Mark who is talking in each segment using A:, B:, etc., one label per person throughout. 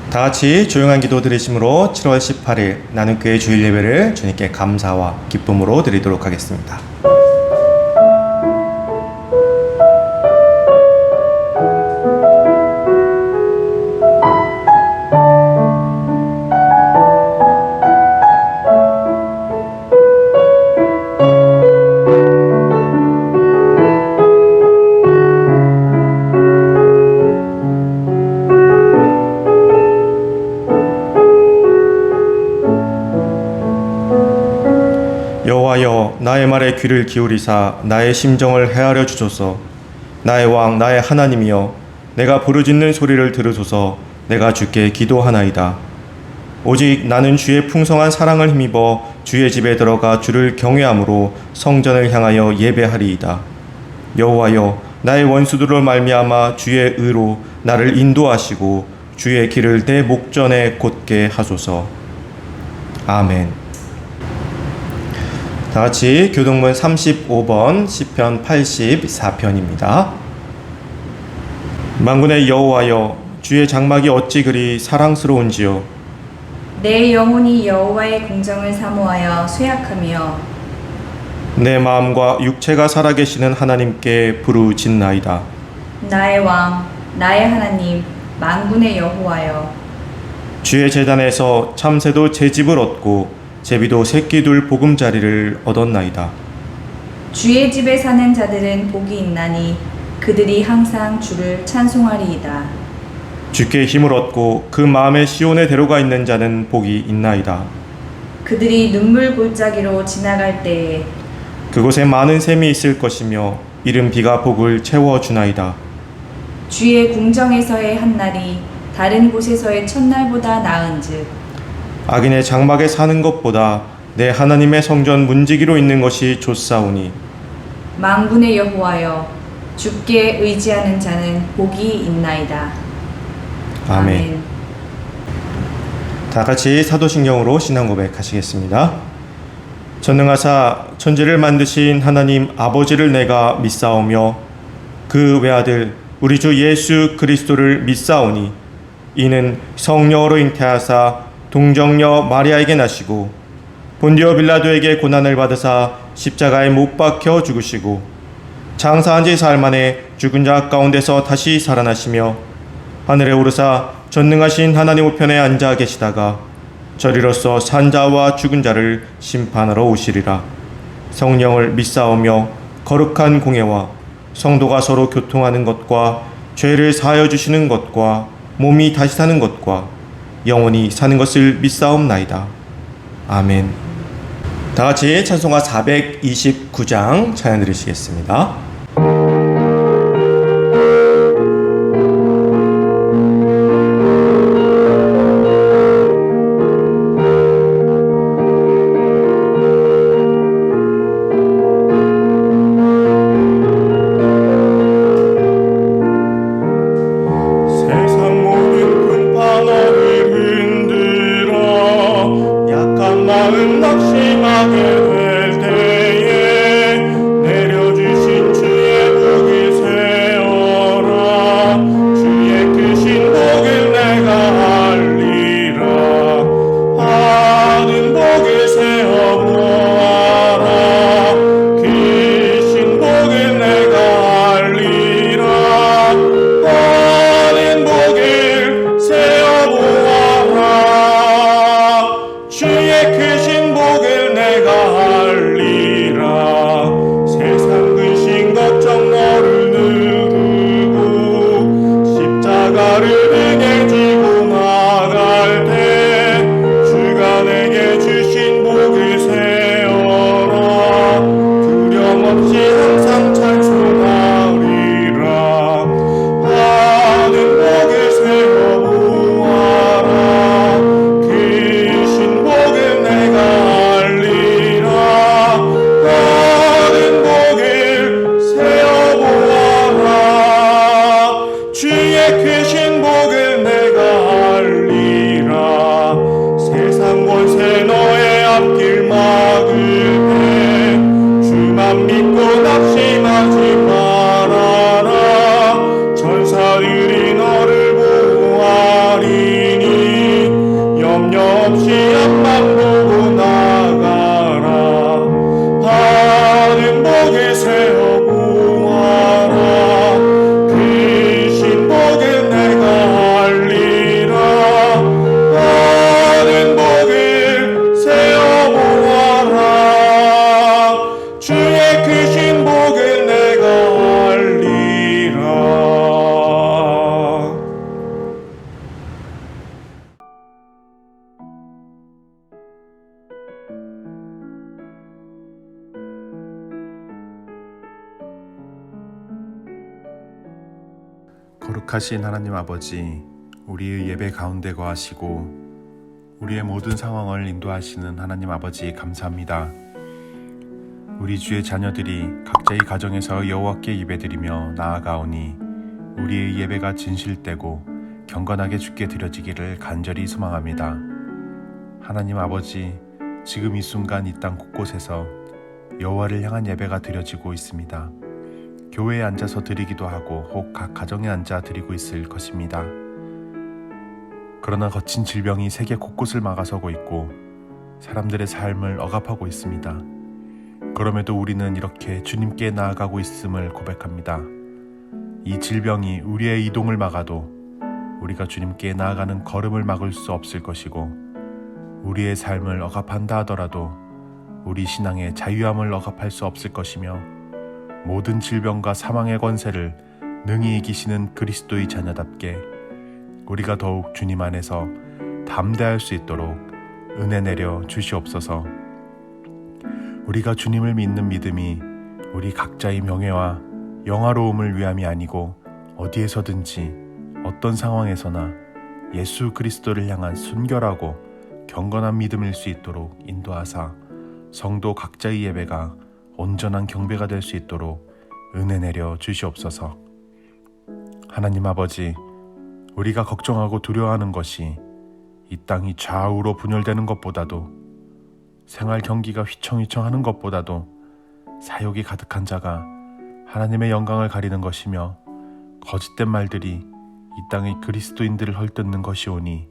A: 다 같이 조용한 기도 드리심으로 7월 18일 나눔교회 주일 예배를 주님께 감사와 기쁨으로 드리도록 하겠습니다. 여호와여, 나의 말에 귀를 기울이사 나의 심정을 헤아려 주소서. 나의 왕 나의 하나님이여, 내가 부르짖는 소리를 들으소서. 내가 주께 기도하나이다. 오직 나는 주의 풍성한 사랑을 힘입어 주의 집에 들어가 주를 경외함으로 성전을 향하여 예배하리이다. 여호와여, 나의 원수들로 말미암아 주의 의로 나를 인도하시고 주의 길을 내 목전에 곧게 하소서. 아멘. 다 같이 교동문 35번 시편 84편입니다. 만군의 여호와여, 주의 장막이 어찌 그리 사랑스러운지요.
B: 내 영혼이 여호와의 공정을 사모하여 쇠약하며
A: 내 마음과 육체가 살아계시는 하나님께 부르짖나이다.
B: 나의 왕 나의 하나님 만군의 여호와여,
A: 주의 제단에서 참새도 제 집을 얻고 제비도 새끼 둘 보금자리를 얻었나이다.
B: 주의 집에 사는 자들은 복이 있나니 그들이 항상 주를 찬송하리이다.
A: 주께 힘을 얻고 그 마음의 시온에 데려가 있는 자는 복이 있나이다.
B: 그들이 눈물 골짜기로 지나갈 때에
A: 그곳에 많은 샘이 있을 것이며 이른 비가 복을 채워주나이다.
B: 주의 궁정에서의 한날이 다른 곳에서의 첫날보다 나은즉
A: 악인의 장막에 사는 것보다 내 하나님의 성전 문지기로 있는 것이 좋사오니.
B: 만군의 여호와여, 주께 의지하는 자는 복이 있나이다.
A: 아멘. 다 같이 사도신경으로 신앙 고백하시겠습니다. 전능하사 천지를 만드신 하나님 아버지를 내가 믿사오며 그 외아들 우리 주 예수 그리스도를 믿사오니 이는 성령으로 잉태하사 동정녀 마리아에게 나시고 본디오 빌라도에게 고난을 받으사 십자가에 못 박혀 죽으시고 장사한 지 사흘 만에 죽은 자 가운데서 다시 살아나시며 하늘에 오르사 전능하신 하나님 우편에 앉아 계시다가 저리로서 산 자와 죽은 자를 심판하러 오시리라. 성령을 믿사오며 거룩한 공예와 성도가 서로 교통하는 것과 죄를 사하여 주시는 것과 몸이 다시 사는 것과 영원히 사는 것을 믿사옵나이다. 아멘. 다 같이 찬송가 429장 찬양 드리시겠습니다.
C: 마음 낙심하게 될 때에 내려주신 주 거룩하신 하나님 아버지, 우리의 예배 가운데 거하시고 우리의 모든 상황을 인도하시는 하나님 아버지 감사합니다. 우리 주의 자녀들이 각자의 가정에서 여호와께 예배드리며 나아가오니 우리의 예배가 진실되고 경건하게 주께 드려지기를 간절히 소망합니다. 하나님 아버지, 지금 이 순간 이 땅 곳곳에서 여호와를 향한 예배가 드려지고 있습니다. 교회에 앉아서 드리기도 하고 혹 각 가정에 앉아 드리고 있을 것입니다. 그러나 거친 질병이 세계 곳곳을 막아서고 있고 사람들의 삶을 억압하고 있습니다. 그럼에도 우리는 이렇게 주님께 나아가고 있음을 고백합니다. 이 질병이 우리의 이동을 막아도 우리가 주님께 나아가는 걸음을 막을 수 없을 것이고, 우리의 삶을 억압한다 하더라도 우리 신앙의 자유함을 억압할 수 없을 것이며, 모든 질병과 사망의 권세를 능히 이기시는 그리스도의 자녀답게 우리가 더욱 주님 안에서 담대할 수 있도록 은혜 내려 주시옵소서. 우리가 주님을 믿는 믿음이 우리 각자의 명예와 영화로움을 위함이 아니고 어디에서든지 어떤 상황에서나 예수 그리스도를 향한 순결하고 경건한 믿음일 수 있도록 인도하사 성도 각자의 예배가 온전한 경배가 될 수 있도록 은혜 내려 주시옵소서. 하나님 아버지, 우리가 걱정하고 두려워하는 것이 이 땅이 좌우로 분열되는 것보다도, 생활 경기가 휘청휘청하는 것보다도 사욕이 가득한 자가 하나님의 영광을 가리는 것이며, 거짓된 말들이 이 땅의 그리스도인들을 헐뜯는 것이오니,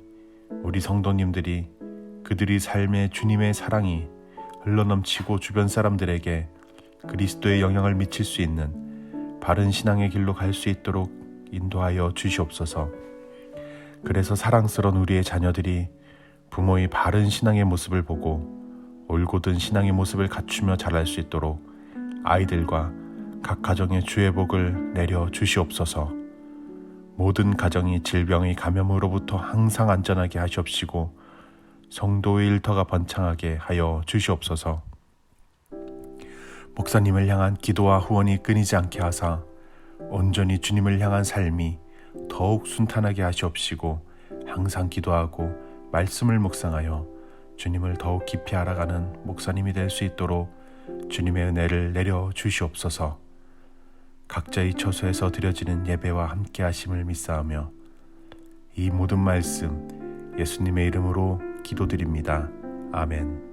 C: 우리 성도님들이 그들의 삶에 주님의 사랑이 흘러넘치고 주변 사람들에게 그리스도의 영향을 미칠 수 있는 바른 신앙의 길로 갈 수 있도록 인도하여 주시옵소서. 그래서 사랑스러운 우리의 자녀들이 부모의 바른 신앙의 모습을 보고 올곧은 신앙의 모습을 갖추며 자랄 수 있도록 아이들과 각 가정에 주의 복을 내려 주시옵소서. 모든 가정이 질병의 감염으로부터 항상 안전하게 하시옵시고 성도의 일터가 번창하게 하여 주시옵소서. 목사님을 향한 기도와 후원이 끊이지 않게 하사 온전히 주님을 향한 삶이 더욱 순탄하게 하시옵시고, 항상 기도하고 말씀을 묵상하여 주님을 더욱 깊이 알아가는 목사님이 될 수 있도록 주님의 은혜를 내려 주시옵소서. 각자의 처소에서 드려지는 예배와 함께 하심을 믿사오며 이 모든 말씀 예수님의 이름으로 기도드립니다. 아멘.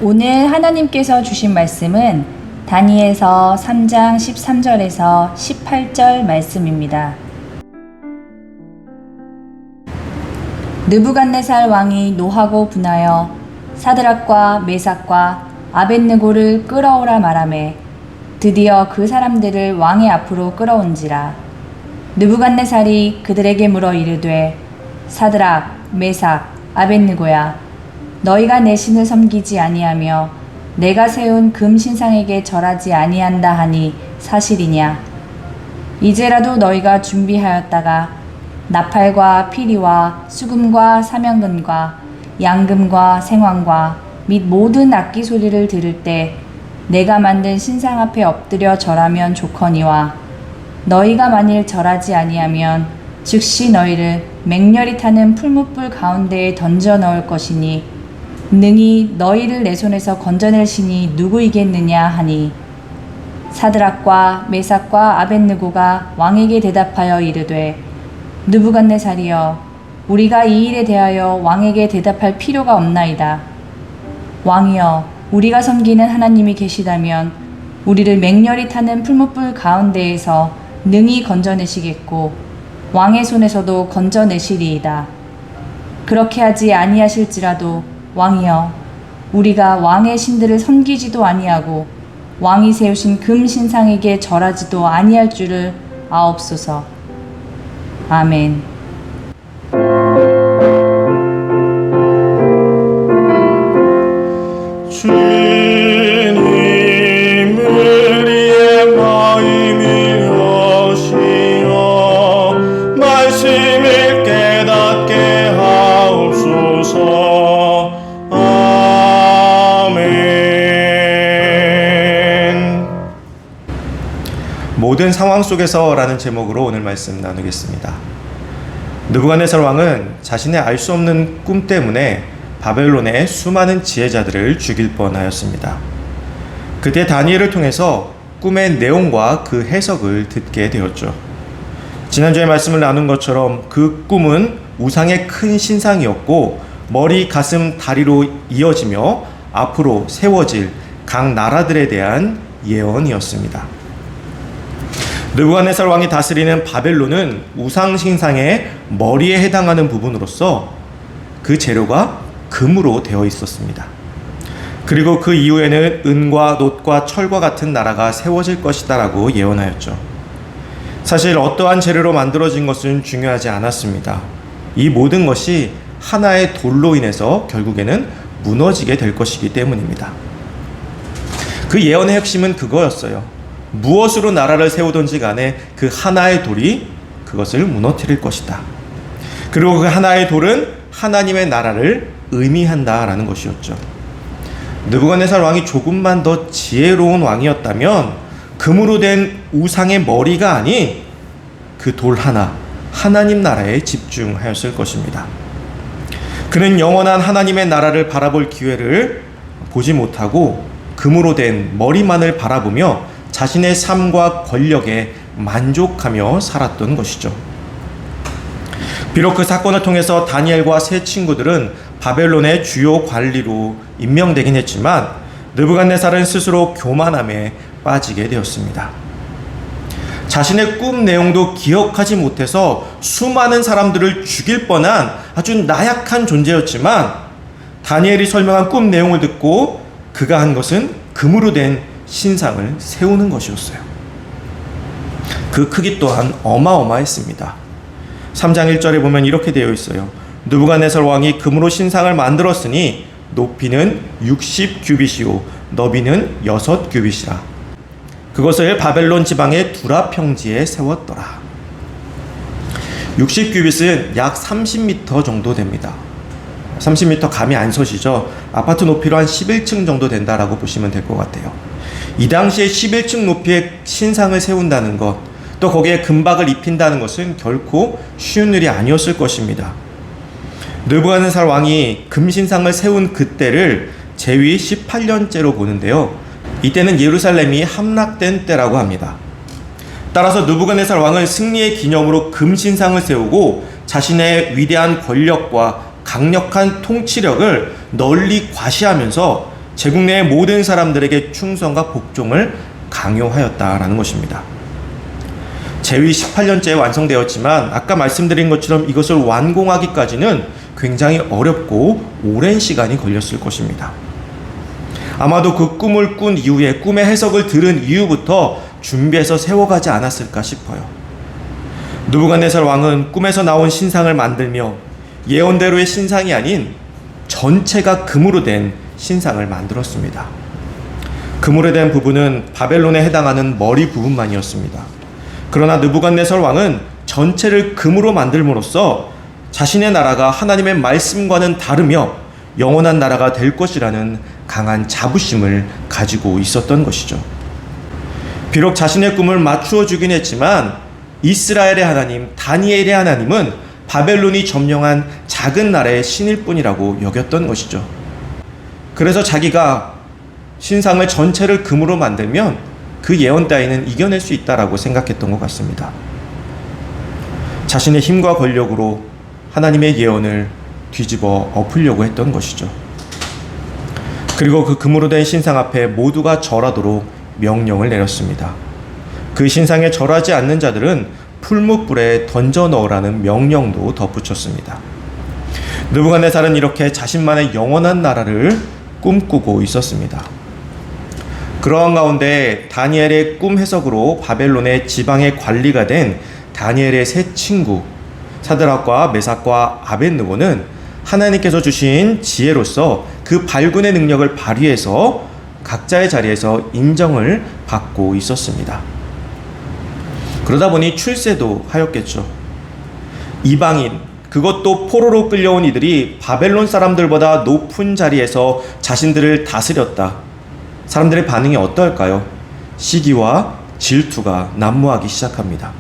B: 오늘 하나님께서 주신 말씀은 다니엘서 3장 13절에서 18절 말씀입니다. 느부갓네살 왕이 노하고 분하여 사드락과 메삭과 아벳느고를 끌어오라 말하매 드디어 그 사람들을 왕의 앞으로 끌어온지라. 느부갓네살이 그들에게 물어 이르되, 사드락, 메삭, 아벳느고야, 너희가 내 신을 섬기지 아니하며 내가 세운 금 신상에게 절하지 아니한다 하니 사실이냐? 이제라도 너희가 준비하였다가 나팔과 피리와 수금과 사명금과 양금과 생황과 및 모든 악기 소리를 들을 때 내가 만든 신상 앞에 엎드려 절하면 좋거니와, 너희가 만일 절하지 아니하면 즉시 너희를 맹렬히 타는 풀무불 가운데에 던져 넣을 것이니 능히 너희를 내 손에서 건져낼 신이 누구이겠느냐 하니, 사드락과 메삭과 아벳느고가 왕에게 대답하여 이르되, 느부갓네살이여, 우리가 이 일에 대하여 왕에게 대답할 필요가 없나이다. 왕이여, 우리가 섬기는 하나님이 계시다면 우리를 맹렬히 타는 풀무불 가운데에서 능히 건져내시겠고 왕의 손에서도 건져내시리이다. 그렇게 하지 아니하실지라도 왕이여, 우리가 왕의 신들을 섬기지도 아니하고 왕이 세우신 금 신상에게 절하지도 아니할 줄을 아옵소서. 아멘.
A: 주님을 위해 마음이 하시어 말씀을 깨닫게 하옵소서. 아멘. 모든 상황 속에서라는 제목으로 오늘 말씀 나누겠습니다. 느부갓네살 왕은 자신의 알 수 없는 꿈 때문에 바벨론의 수많은 지혜자들을 죽일 뻔하였습니다. 그때 다니엘을 통해서 꿈의 내용과 그 해석을 듣게 되었죠. 지난주에 말씀을 나눈 것처럼 그 꿈은 우상의 큰 신상이었고 머리, 가슴, 다리로 이어지며 앞으로 세워질 각 나라들에 대한 예언이었습니다. 느부갓네살 왕이 다스리는 바벨론은 우상 신상의 머리에 해당하는 부분으로서 그 재료가 금으로 되어 있었습니다. 그리고 그 이후에는 은과 놋과 철과 같은 나라가 세워질 것이다라고 예언하였죠. 사실 어떠한 재료로 만들어진 것은 중요하지 않았습니다. 이 모든 것이 하나의 돌로 인해서 결국에는 무너지게 될 것이기 때문입니다. 그 예언의 핵심은 그거였어요. 무엇으로 나라를 세우든지 간에 그 하나의 돌이 그것을 무너뜨릴 것이다. 그리고 그 하나의 돌은 하나님의 나라를 의미한다라는 것이었죠. 느부갓네살 왕이 조금만 더 지혜로운 왕이었다면 금으로 된 우상의 머리가 아닌 그 돌 하나, 하나님 나라에 집중하였을 것입니다. 그는 영원한 하나님의 나라를 바라볼 기회를 보지 못하고 금으로 된 머리만을 바라보며 자신의 삶과 권력에 만족하며 살았던 것이죠. 비록 그 사건을 통해서 다니엘과 세 친구들은 바벨론의 주요 관리로 임명되긴 했지만 느부갓네살은 스스로 교만함에 빠지게 되었습니다. 자신의 꿈 내용도 기억하지 못해서 수많은 사람들을 죽일 뻔한 아주 나약한 존재였지만 다니엘이 설명한 꿈 내용을 듣고 그가 한 것은 금으로 된 신상을 세우는 것이었어요. 그 크기 또한 어마어마했습니다. 3장 1절에 보면 이렇게 되어 있어요. 느부갓네살 왕이 금으로 신상을 만들었으니 높이는 60규빗이요 너비는 6규빗이라. 그것을 바벨론 지방의 두라 평지에 세웠더라. 60규빗은 약 30m 정도 됩니다. 30m 감이 안 서시죠? 아파트 높이로 한 11층 정도 된다라고 보시면 될 것 같아요. 이 당시에 11층 높이의 신상을 세운다는 것, 또 거기에 금박을 입힌다는 것은 결코 쉬운 일이 아니었을 것입니다. 느부갓네살 왕이 금신상을 세운 그때를 제위 18년째로 보는데요. 이때는 예루살렘이 함락된 때라고 합니다. 따라서 느부갓네살 왕은 승리의 기념으로 금신상을 세우고 자신의 위대한 권력과 강력한 통치력을 널리 과시하면서 제국 내의 모든 사람들에게 충성과 복종을 강요하였다라는 것입니다. 제위 18년째에 완성되었지만 아까 말씀드린 것처럼 이것을 완공하기까지는 굉장히 어렵고 오랜 시간이 걸렸을 것입니다. 아마도 그 꿈을 꾼 이후에 꿈의 해석을 들은 이후부터 준비해서 세워가지 않았을까 싶어요. 느부갓네살 왕은 꿈에서 나온 신상을 만들며 예언대로의 신상이 아닌 전체가 금으로 된 신상을 만들었습니다. 금으로 된 부분은 바벨론에 해당하는 머리 부분만이었습니다. 그러나 느부갓네살 왕은 전체를 금으로 만들므로써 자신의 나라가 하나님의 말씀과는 다르며 영원한 나라가 될 것이라는 강한 자부심을 가지고 있었던 것이죠. 비록 자신의 꿈을 맞추어 주긴 했지만 이스라엘의 하나님, 다니엘의 하나님은 바벨론이 점령한 작은 나라의 신일 뿐이라고 여겼던 것이죠. 그래서 자기가 신상을 전체를 금으로 만들면 그 예언 따위는 이겨낼 수 있다라고 생각했던 것 같습니다. 자신의 힘과 권력으로 하나님의 예언을 뒤집어 엎으려고 했던 것이죠. 그리고 그 금으로 된 신상 앞에 모두가 절하도록 명령을 내렸습니다. 그 신상에 절하지 않는 자들은 풀무불에 던져 넣으라는 명령도 덧붙였습니다. 느부갓네살은 이렇게 자신만의 영원한 나라를 꿈꾸고 있었습니다. 그러한 가운데 다니엘의 꿈 해석으로 바벨론의 지방의 관리가 된 다니엘의 세 친구 사드락과 메삭과 아벳느고는 하나님께서 주신 지혜로서 그 발군의 능력을 발휘해서 각자의 자리에서 인정을 받고 있었습니다. 그러다 보니 출세도 하였겠죠. 이방인, 그것도 포로로 끌려온 이들이 바벨론 사람들보다 높은 자리에서 자신들을 다스렸다. 사람들의 반응이 어떨까요? 시기와 질투가 난무하기 시작합니다.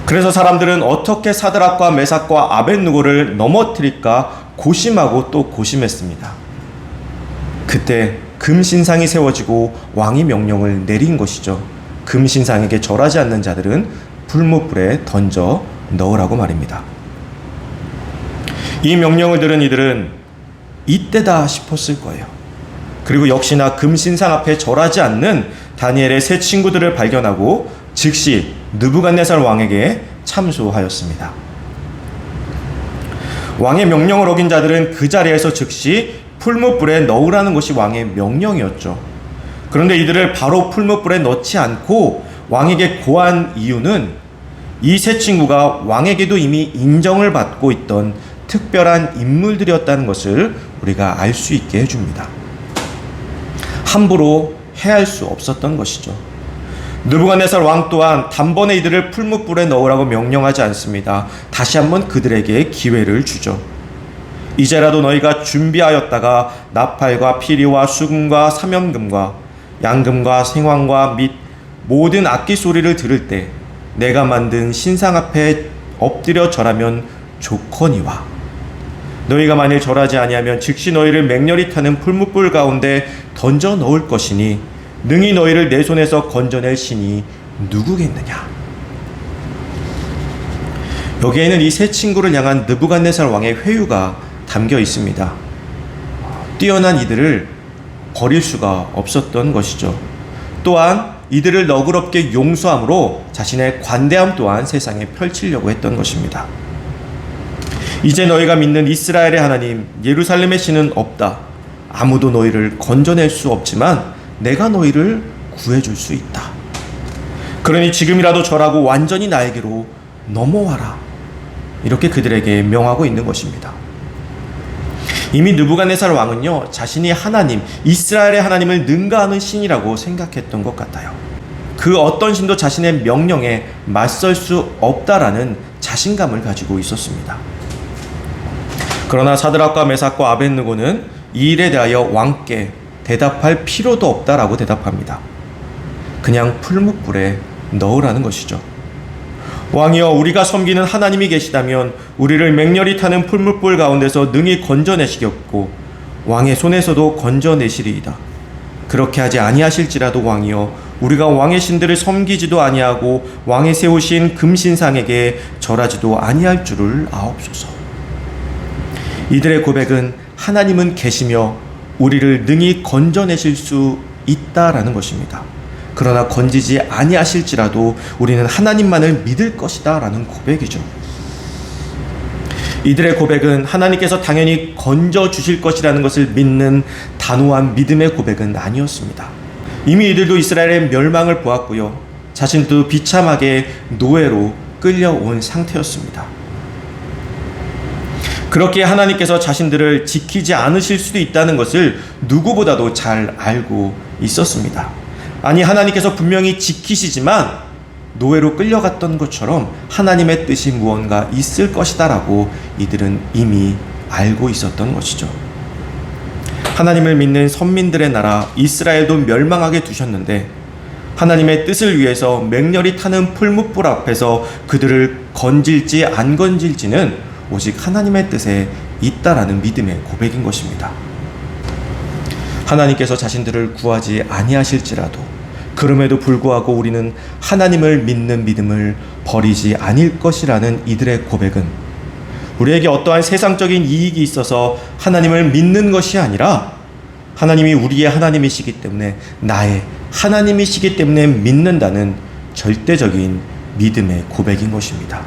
A: 그래서 사람들은 어떻게 사드락과 메삭과 아벳느고를 넘어뜨릴까 고심하고 또 고심했습니다. 그때 금신상이 세워지고 왕이 명령을 내린 것이죠. 금신상에게 절하지 않는 자들은 불못불에 던져 넣으라고 말입니다. 이 명령을 들은 이들은 이때다 싶었을 거예요. 그리고 역시나 금신상 앞에 절하지 않는 다니엘의 세 친구들을 발견하고 즉시 느부갓네살 왕에게 참소하였습니다. 왕의 명령을 어긴 자들은 그 자리에서 즉시 풀무불에 넣으라는 것이 왕의 명령이었죠. 그런데 이들을 바로 풀무불에 넣지 않고 왕에게 고한 이유는 이 세 친구가 왕에게도 이미 인정을 받고 있던 특별한 인물들이었다는 것을 우리가 알 수 있게 해줍니다. 함부로 해할 수 없었던 것이죠. 느부갓네살 왕 또한 단번에 이들을 풀무불에 넣으라고 명령하지 않습니다. 다시 한번 그들에게 기회를 주죠. 이제라도 너희가 준비하였다가 나팔과 피리와 수금과 사면금과 양금과 생황과 및 모든 악기 소리를 들을 때 내가 만든 신상 앞에 엎드려 절하면 좋거니와 너희가 만일 절하지 아니하면 즉시 너희를 맹렬히 타는 풀무불 가운데 던져 넣을 것이니 능히 너희를 내 손에서 건져낼 신이 누구겠느냐. 여기에는 이 세 친구를 향한 느부갓네살 왕의 회유가 담겨 있습니다. 뛰어난 이들을 버릴 수가 없었던 것이죠. 또한 이들을 너그럽게 용서함으로 자신의 관대함 또한 세상에 펼치려고 했던 것입니다. 이제 너희가 믿는 이스라엘의 하나님 예루살렘의 신은 없다. 아무도 너희를 건져낼 수 없지만 내가 너희를 구해줄 수 있다. 그러니 지금이라도 절하고 완전히 나에게로 넘어와라. 이렇게 그들에게 명하고 있는 것입니다. 이미 느부갓네살 왕은요, 자신이 하나님, 이스라엘의 하나님을 능가하는 신이라고 생각했던 것 같아요. 그 어떤 신도 자신의 명령에 맞설 수 없다라는 자신감을 가지고 있었습니다. 그러나 사드락과 메삭과 아벳느고는 이 일에 대하여 왕께 대답할 필요도 없다라고 대답합니다. 그냥 풀무불에 넣으라는 것이죠. 왕이여, 우리가 섬기는 하나님이 계시다면 우리를 맹렬히 타는 풀무불 가운데서 능히 건져내시겠고 왕의 손에서도 건져내시리이다. 그렇게 하지 아니하실지라도 왕이여, 우리가 왕의 신들을 섬기지도 아니하고 왕이 세우신 금신상에게 절하지도 아니할 줄을 아옵소서. 이들의 고백은 하나님은 계시며 우리를 능히 건져내실 수 있다라는 것입니다. 그러나 건지지 아니하실지라도 우리는 하나님만을 믿을 것이다 라는 고백이죠. 이들의 고백은 하나님께서 당연히 건져주실 것이라는 것을 믿는 단호한 믿음의 고백은 아니었습니다. 이미 이들도 이스라엘의 멸망을 보았고요, 자신도 비참하게 노예로 끌려온 상태였습니다. 그렇게 하나님께서 자신들을 지키지 않으실 수도 있다는 것을 누구보다도 잘 알고 있었습니다. 아니, 하나님께서 분명히 지키시지만 노예로 끌려갔던 것처럼 하나님의 뜻이 무언가 있을 것이다 라고 이들은 이미 알고 있었던 것이죠. 하나님을 믿는 선민들의 나라 이스라엘도 멸망하게 두셨는데 하나님의 뜻을 위해서 맹렬히 타는 풀무불 앞에서 그들을 건질지 안 건질지는 오직 하나님의 뜻에 있다라는 믿음의 고백인 것입니다. 하나님께서 자신들을 구하지 아니하실지라도 그럼에도 불구하고 우리는 하나님을 믿는 믿음을 버리지 않을 것이라는 이들의 고백은 우리에게 어떠한 세상적인 이익이 있어서 하나님을 믿는 것이 아니라 하나님이 우리의 하나님이시기 때문에, 나의 하나님이시기 때문에 믿는다는 절대적인 믿음의 고백인 것입니다.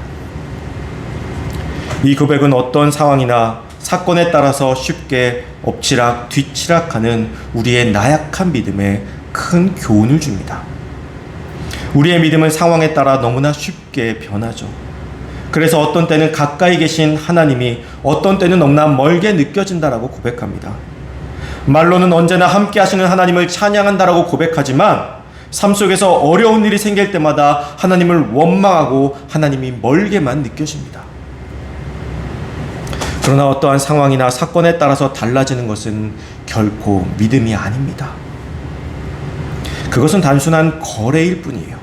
A: 이 고백은 어떤 상황이나 사건에 따라서 쉽게 엎치락 뒤치락하는 우리의 나약한 믿음에 큰 교훈을 줍니다. 우리의 믿음은 상황에 따라 너무나 쉽게 변하죠. 그래서 어떤 때는 가까이 계신 하나님이 어떤 때는 너무나 멀게 느껴진다라고 고백합니다. 말로는 언제나 함께 하시는 하나님을 찬양한다라고 고백하지만 삶 속에서 어려운 일이 생길 때마다 하나님을 원망하고 하나님이 멀게만 느껴집니다. 그러나 어떠한 상황이나 사건에 따라서 달라지는 것은 결코 믿음이 아닙니다. 그것은 단순한 거래일 뿐이에요.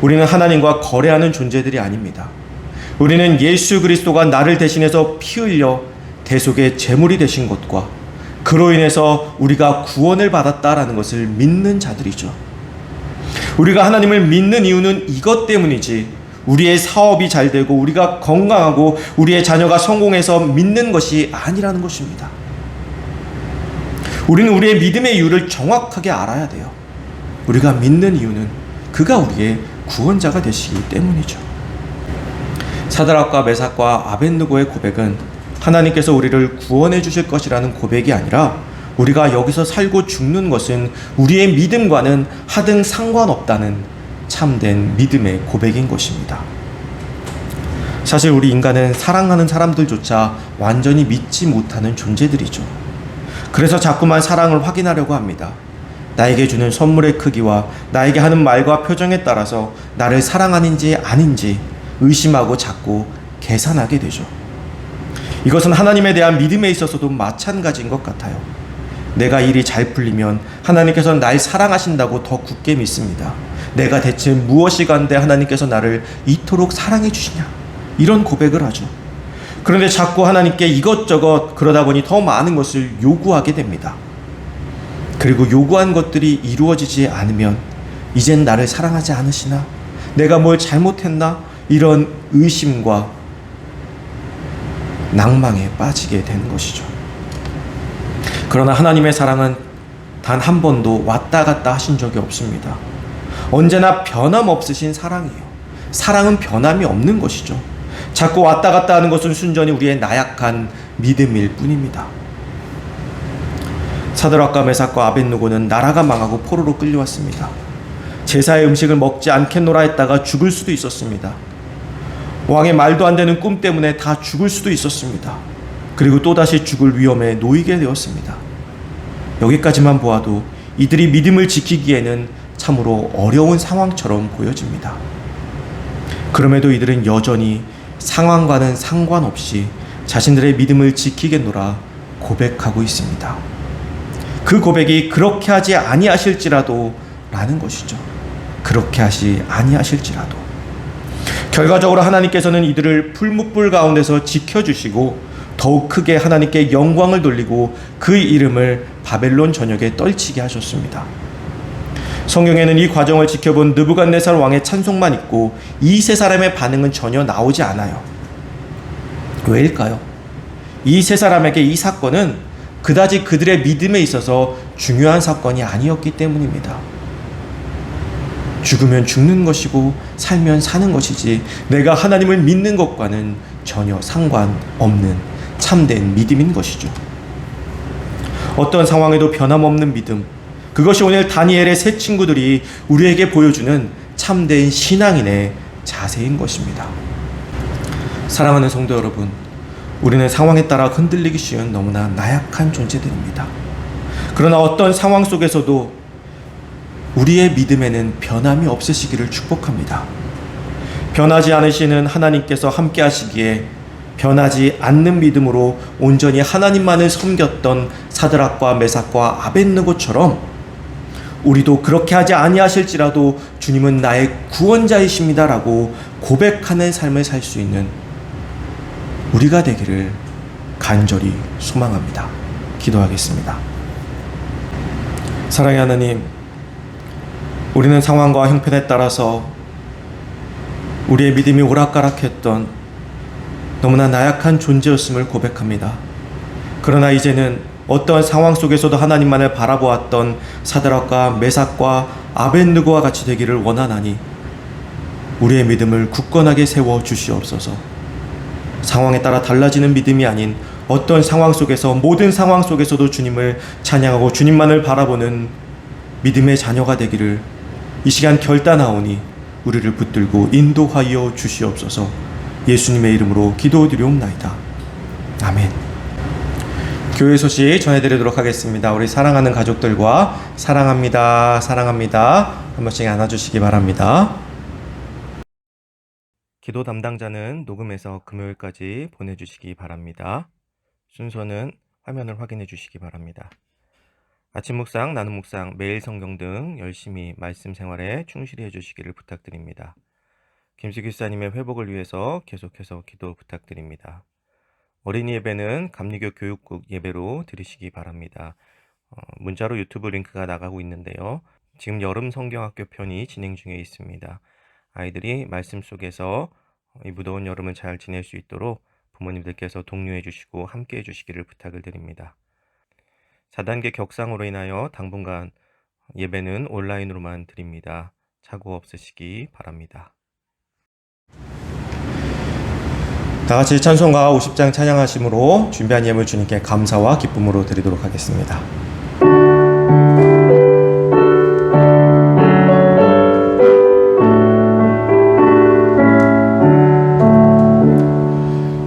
A: 우리는 하나님과 거래하는 존재들이 아닙니다. 우리는 예수 그리스도가 나를 대신해서 피 흘려 대속의 제물이 되신 것과 그로 인해서 우리가 구원을 받았다라는 것을 믿는 자들이죠. 우리가 하나님을 믿는 이유는 이것 때문이지, 우리의 사업이 잘 되고 우리가 건강하고 우리의 자녀가 성공해서 믿는 것이 아니라는 것입니다. 우리는 우리의 믿음의 이유를 정확하게 알아야 돼요. 우리가 믿는 이유는 그가 우리의 구원자가 되시기 때문이죠. 사드락과 메삭과 아벳느고의 고백은 하나님께서 우리를 구원해 주실 것이라는 고백이 아니라 우리가 여기서 살고 죽는 것은 우리의 믿음과는 하등 상관없다는 참된 믿음의 고백인 것입니다. 사실 우리 인간은 사랑하는 사람들조차 완전히 믿지 못하는 존재들이죠. 그래서 자꾸만 사랑을 확인하려고 합니다. 나에게 주는 선물의 크기와 나에게 하는 말과 표정에 따라서 나를 사랑하는지 아닌지 의심하고 자꾸 계산하게 되죠. 이것은 하나님에 대한 믿음에 있어서도 마찬가지인 것 같아요. 내가 일이 잘 풀리면 하나님께서 날 사랑하신다고 더 굳게 믿습니다. 내가 대체 무엇이 간데 하나님께서 나를 이토록 사랑해 주시냐, 이런 고백을 하죠. 그런데 자꾸 하나님께 이것저것 그러다 보니 더 많은 것을 요구하게 됩니다. 그리고 요구한 것들이 이루어지지 않으면 이젠 나를 사랑하지 않으시나? 내가 뭘 잘못했나? 이런 의심과 낭망에 빠지게 되는 것이죠. 그러나 하나님의 사랑은 단 한 번도 왔다 갔다 하신 적이 없습니다. 언제나 변함없으신 사랑이에요. 사랑은 변함이 없는 것이죠. 자꾸 왔다 갔다 하는 것은 순전히 우리의 나약한 믿음일 뿐입니다. 사드락과 메삭과 아벳느고는 나라가 망하고 포로로 끌려왔습니다. 제사의 음식을 먹지 않겠노라 했다가 죽을 수도 있었습니다. 왕의 말도 안 되는 꿈 때문에 다 죽을 수도 있었습니다. 그리고 또다시 죽을 위험에 놓이게 되었습니다. 여기까지만 보아도 이들이 믿음을 지키기에는 참으로 어려운 상황처럼 보여집니다. 그럼에도 이들은 여전히 상황과는 상관없이 자신들의 믿음을 지키겠노라 고백하고 있습니다. 그 고백이 그렇게 하지 아니하실지라도 라는 것이죠. 그렇게 하지 아니하실지라도. 결과적으로 하나님께서는 이들을 풀무불 가운데서 지켜주시고 더욱 크게 하나님께 영광을 돌리고 그 이름을 바벨론 전역에 떨치게 하셨습니다. 성경에는 이 과정을 지켜본 느부갓네살 왕의 찬송만 있고 이 세 사람의 반응은 전혀 나오지 않아요. 왜일까요? 이 세 사람에게 이 사건은 그다지 그들의 믿음에 있어서 중요한 사건이 아니었기 때문입니다. 죽으면 죽는 것이고 살면 사는 것이지 내가 하나님을 믿는 것과는 전혀 상관없는 참된 믿음인 것이죠. 어떤 상황에도 변함없는 믿음, 그것이 오늘 다니엘의 세 친구들이 우리에게 보여주는 참된 신앙인의 자세인 것입니다. 사랑하는 성도 여러분, 우리는 상황에 따라 흔들리기 쉬운 너무나 나약한 존재들입니다. 그러나 어떤 상황 속에서도 우리의 믿음에는 변함이 없으시기를 축복합니다. 변하지 않으시는 하나님께서 함께 하시기에 변하지 않는 믿음으로 온전히 하나님만을 섬겼던 사드락과 메삭과 아벳느고처럼 우리도 그렇게 하지 아니하실지라도 주님은 나의 구원자이십니다라고 고백하는 삶을 살 수 있는 우리가 되기를 간절히 소망합니다. 기도하겠습니다. 사랑의 하나님, 우리는 상황과 형편에 따라서 우리의 믿음이 오락가락했던 너무나 나약한 존재였음을 고백합니다. 그러나 이제는 어떠한 상황 속에서도 하나님만을 바라보았던 사드락과 메삭과 아벳느고와 같이 되기를 원하나니 우리의 믿음을 굳건하게 세워 주시옵소서. 상황에 따라 달라지는 믿음이 아닌 어떤 상황 속에서 모든 상황 속에서도 주님을 찬양하고 주님만을 바라보는 믿음의 자녀가 되기를 이 시간 결단하오니 우리를 붙들고 인도하여 주시옵소서. 예수님의 이름으로 기도드리옵나이다. 아멘. 교회 소식 전해드리도록 하겠습니다. 우리 사랑하는 가족들과 사랑합니다, 사랑합니다 한 번씩 안아주시기 바랍니다. 기도 담당자는 녹음해서 금요일까지 보내주시기 바랍니다. 순서는 화면을 확인해 주시기 바랍니다. 아침 묵상, 나눔 묵상, 매일 성경 등 열심히 말씀 생활에 충실히 해주시기를 부탁드립니다. 김수기 사님의 회복을 위해서 계속해서 기도 부탁드립니다. 어린이 예배는 감리교 교육국 예배로 들으시기 바랍니다. 문자로 유튜브 링크가 나가고 있는데요. 지금 여름 성경학교 편이 진행 중에 있습니다. 아이들이 말씀 속에서 이 무더운 여름을 잘 지낼 수 있도록 부모님들께서 독려해 주시고 함께 해 주시기를 부탁을 드립니다. 4단계 격상으로 인하여 당분간 예배는 온라인으로만 드립니다. 착오 없으시기 바랍니다. 다 같이 찬송가 50장 찬양하심으로 준비한 예물 주님께 감사와 기쁨으로 드리도록 하겠습니다.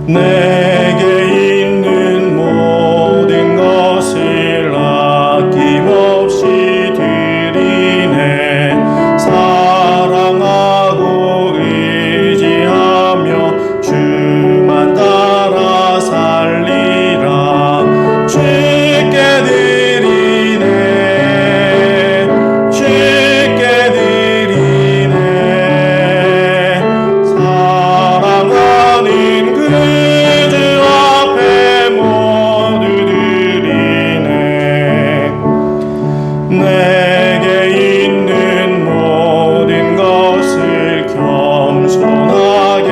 A: 내게 있는 모든 것을 아낌없이 드리네. 사랑하고 의지하며 주만 따라 살리라. 주께 드리네. 주께 드리네. 사랑하는 그 내게 있는 모든 것을 겸손하게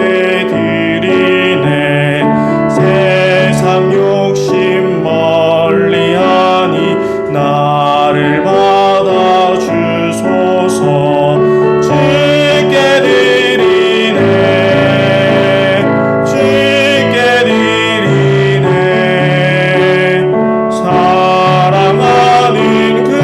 A: 드리네. 세상 욕심 멀리하니 나를 받아 주소서. 주께 드리네. 주께 드리네. 사랑하는 그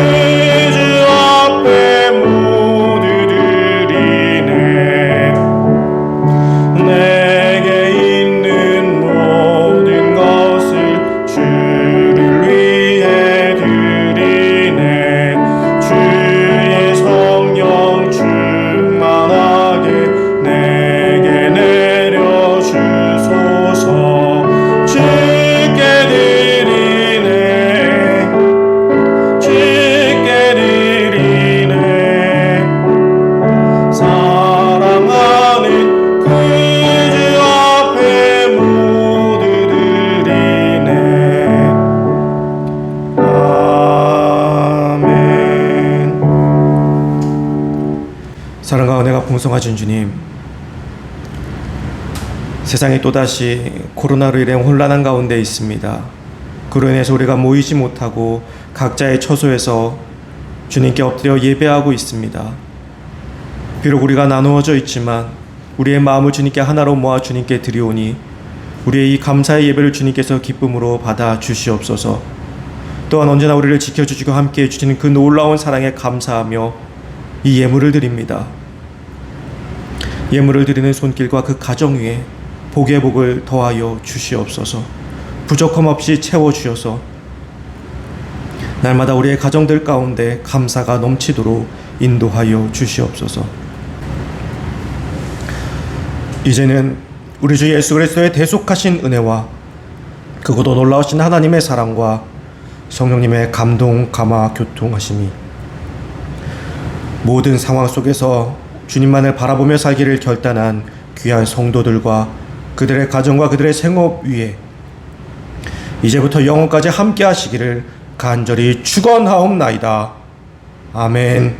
A: 내게 있는 모든 것을 주를 위해 드리네. 주의 성령 충만하게 내게 내려 주소서. 주께 드리네. 주께 드리네. 사랑하는 사랑과 은혜가 풍성하신 주님, 세상이 또다시 코로나로 인해 혼란한 가운데 있습니다. 그로 인해서 우리가 모이지 못하고 각자의 처소에서 주님께 엎드려 예배하고 있습니다. 비록 우리가 나누어져 있지만 우리의 마음을 주님께 하나로 모아 주님께 드리오니 우리의 이 감사의 예배를 주님께서 기쁨으로 받아 주시옵소서. 또한 언제나 우리를 지켜주시고 함께해 주시는 그 놀라운 사랑에 감사하며 이 예물을 드립니다. 예물을 드리는 손길과 그 가정 위에 복의 복을 더하여 주시옵소서. 부족함 없이 채워주셔서 날마다 우리의 가정들 가운데 감사가 넘치도록 인도하여 주시옵소서. 이제는 우리 주 예수 그리스도의 대속하신 은혜와 그것도 놀라우신 하나님의 사랑과 성령님의 감동, 감화, 교통하심이 모든 상황 속에서 주님만을 바라보며 살기를 결단한 귀한 성도들과 그들의 가정과 그들의 생업 위에 이제부터 영원까지 함께 하시기를 간절히 축원하옵나이다. 아멘.